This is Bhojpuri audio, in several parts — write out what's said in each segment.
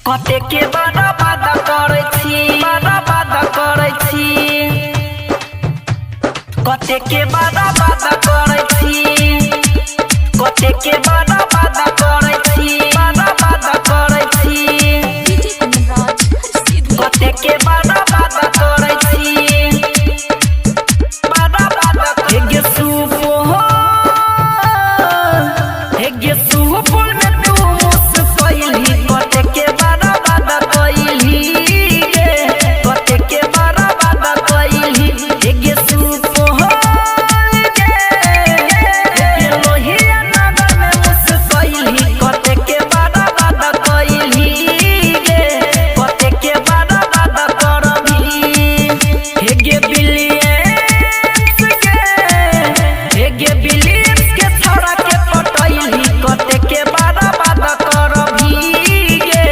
कते के बड़ा बात करे छी कते के बड़ा बात करे छी कते के बड़ा बात करे छी कते के बड़ा बात करे छी बड़ा बात हेगे सुपो हेगे सुपो में तू मुस्कइली कते के बड़ा बात कइली गे कते के बड़ा बात कइली हेगे सुपो गे हेगे लोहिया नगर में मुस्कइली कते के बड़ा बात कइली गे कते के बड़ा बात करबी हेगे बिलियंस के छोड़ा के पटइली कते के बड़ा बात करबी गे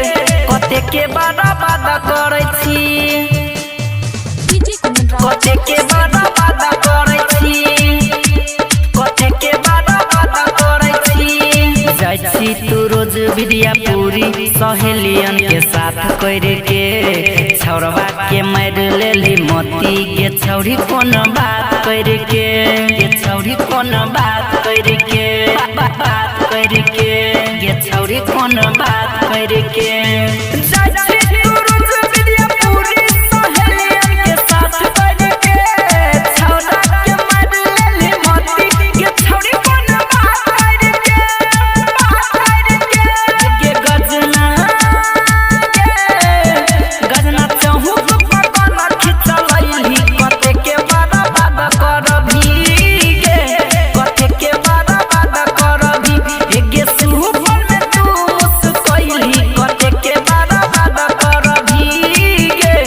कते के बड़ा बात करे छी कते के बड़ा बात करे छी कते के बड़ा बात करे छी जाय छी तू रोज विद्या पूरी सहेलियन के साथ करे के छौरवा के मार लेली मोती के छौरी कोन बात करे के छौरी कोन बात करे के बात करे के ये छौरी कोन बात करे के जाय छी तू रोज विद्या पूरी सहेलियन के साथ करे के छौरा के मार लेली मोती के छौरी कोन बात करे के ये गजना चाहू पकड़ खिचलैली कते के बड़ा बात करबी गे कते के बड़ा बात करबी हेगे सुपर में तू मुस्कइली कते के बड़ा बात करबी गे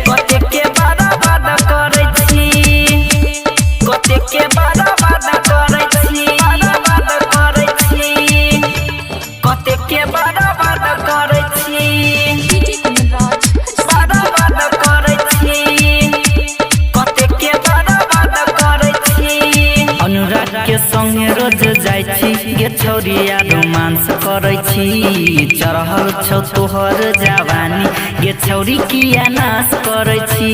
कते के बड़ा बात करे छी कते के बड़ा बात करे छी कते के बड़ा बात करे छी बड़ा बात करे छी कते के बड़ा बात करे छी अनुराग के संगे रोज जाय छी गे छौरिया रोमांस करे छी चढ़ल छौ तोहर जवानी गे छौरी किया नाश करे छी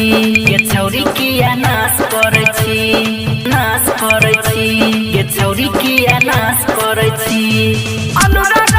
गे छौरी किया नाश करे छी गे छौरी किया नाश करे छी अनुराग